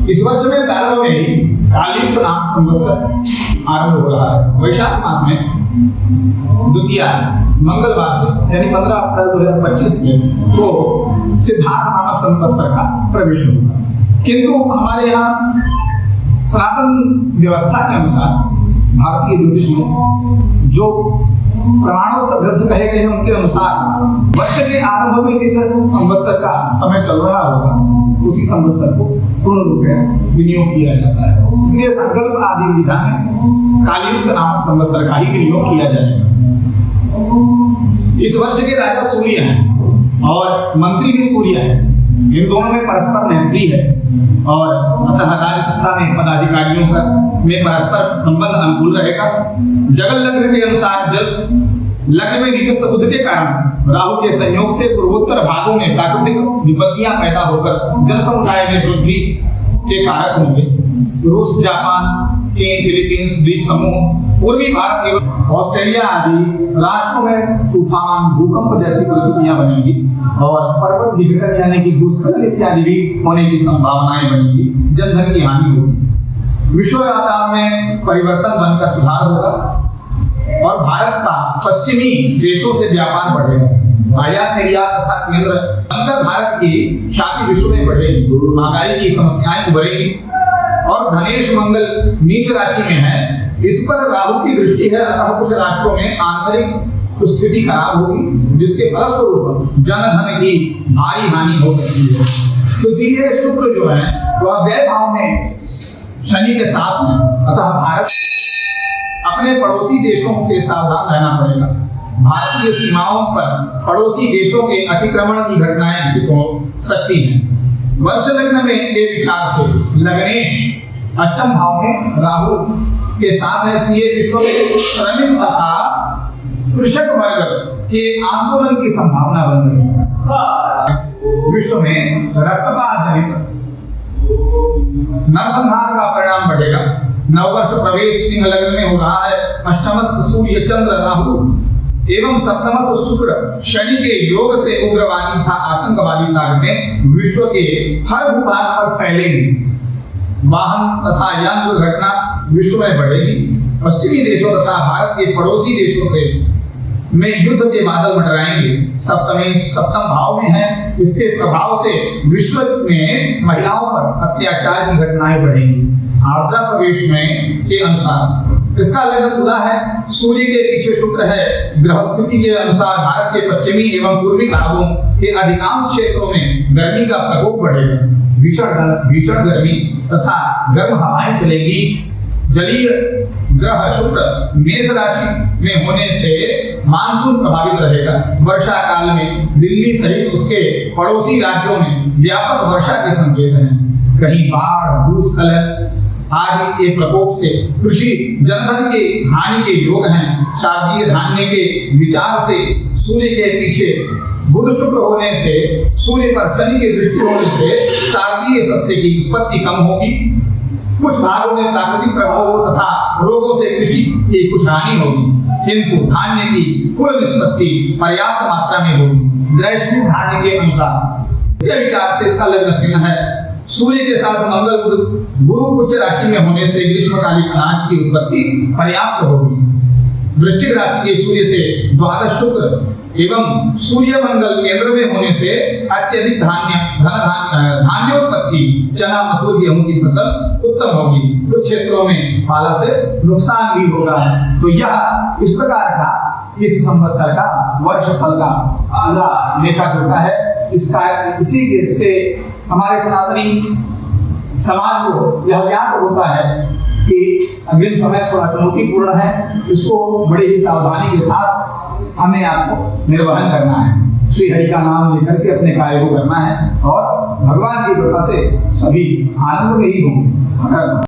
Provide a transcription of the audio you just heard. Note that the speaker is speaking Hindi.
इस वर्ष में प्रारंभ में ही कालयुक्त नाम संवत्सर आरंभ हो रहा है। वैशाख मास में द्वितीया मंगलवार से यानी 15 अप्रैल 2025 को सिद्धार्थ नाम संवत्सर का प्रवेश होगा। किंतु हमारे यहाँ सनातन व्यवस्था के अनुसार भारतीय ज्योतिष में जो प्रमाणोक्त ग्रंथ कहे गए हैं उनके अनुसार वर्ष के आरंभ में जिस संवत्सर का समय चल रहा होगा उसी संवत्सर को पूर्ण रूप में विनियोग किया जाता है। इसलिए संकल्प आदि विधा में कालयुक्त नामक संवत्सर का ही विनियोग किया जाएगा। इस वर्ष के राजा सूर्य हैं और मंत्री भी सूर्य है। इन दोनों में परस्पर मैत्री है और अतः राज्य सत्ता में पदाधिकारियों का में परस्पर संबंध अनुकूल रहेगा। जगल लग्न के अनुसार जल लग्न में नीचस्थ बुध के कारण राहु के संयोग से पूर्वोत्तर भागों में प्राकृतिक विपत्तियां पैदा होकर जन समुदाय में वृद्धि के कारक होंगे। रूस, जापान, चीन, फिलीपींस द्वीप समूह, पूर्वी भारत एवं ऑस्ट्रेलिया आदि राष्ट्रों में तूफान, भूकंप जैसी परिस्थितियां बनेंगी और पर्वत विघटन यानी कि भूस्खलन इत्यादि भी होने की संभावनाएं बनेंगी। जनधन की हानि होगी। विश्व व्यापार में परिवर्तन बनकर सुधार होगा और भारत का पश्चिमी देशों से व्यापार बढ़ेगा। आयात निर्यात तथा केंद्र अंतर भारत की ख्याति विश्व में बढ़ेगी। महंगाई की समस्याएं बढ़ेगी और धनेश मंगल नीच राशि में है, इस पर राहु की दृष्टि है। अतः कुछ राष्ट्रों में आंतरिक स्थिति खराब होगी जिसके फलस्वरूप जनधन की भारी हानि हो सकती है। तो ये शुक्र जो है वह व्यय भाव में शनि के साथ में, अतः भारत अपने पड़ोसी देशों से सावधान रहना पड़ेगा। भारतीय सीमाओं पर पड़ोसी देशों के अतिक्रमण की घटनाएं घटित हो सकती हैं। वर्ष लग्न में के विचार से लग्नेश अष्टम भाव में राहु के साथ है, इसलिए विश्व में श्रमिक तथा कृषक वर्ग के आंदोलन की संभावना बन रही है। विश्व में रक्तपात जनित नरसंहार का परिणाम बढ़ेगा। नववर्ष प्रवेश सिंह लग्न में हो रहा है। अष्टमस्थ सूर्य, चंद्र, राहु एवं सप्तमस्थ शुक्र शनि के योग से उग्रवादी तथा आतंकवादी ताकतें विश्व के हर भूभाग पर फैलेंगी। वाहन तथा यान दुर्घटना विश्व में बढ़ेगी। पश्चिमी देशों तथा भारत के पड़ोसी देशों से में युद्ध के बादल मंडराएंगे। सप्तम भाव में है, इसके प्रभाव से विश्व में महिलाओं पर अत्याचार की घटनाएं बढ़ेंगी। आर्द्रा प्रवेश में के अनुसार इसका लग्न तुला है, सूर्य के पीछे शुक्र है। ग्रहस्थिति के अनुसार भारत के पश्चिमी एवं पूर्वी भागों के अधिकांश क्षेत्रों में गर्मी का प्रकोप बढ़ेगा। भीषण गर्मी तथा गर्म हवाएं चलेगी। जलीय ग्रह शुक्र मेष राशि में होने से मानसून प्रभावित रहेगा। वर्षा काल में दिल्ली सहित उसके पड़ोसी राज्यों में व्यापक वर्षा के संकेत हैं। कहीं बाढ़, भूस्खलन आदि के प्रकोप से कृषि जनधन के हानि के योग हैं। शारदीय धान्य के विचार से सूर्य के पीछे बुध शुक्र होने से, सूर्य पर शनि की दृष्टि होने से शारदीय सस्य की उत्पत्ति कम होगी। कुछ भागों में प्राकृतिक प्रभावों तथा रोगों से कृषि की कुछ हानि होगी, किंतु धान्य की कुल निष्पत्ति पर्याप्त मात्रा में होगी। दैनिक धान्य के अनुसार इसके विचार से इसका लग्न सिंह है। सूर्य के साथ मंगल बुध गुरु उच्च राशि में होने से ग्रीष्मकालीन अनाज की उत्पत्ति पर्याप्त होगी। वृश्चिक राशि के सूर्य से द्वादश शुक्र एवं सूर्य मंगल केंद्र में होने से अत्यधिक धान्योत्पत्ति, चना, मसूर, गेहूं की फसल उत्तम होगी। कुछ क्षेत्रों में पाला से नुकसान भी होगा। तो यह इस प्रकार का इस संवत्सर का वर्ष फल का पूरा लेखा जोखा है। इसका इसी से हमारे सनातनी समाज को यह ज्ञात होता है कि अग्रिम समय थोड़ा चुनौतीपूर्ण है, इसको बड़ी ही सावधानी के साथ हमें आपको निर्वहन करना है। श्री हरि का नाम लेकर के अपने कार्य को करना है और भगवान की कृपा से सभी आनंद में ही होंगे।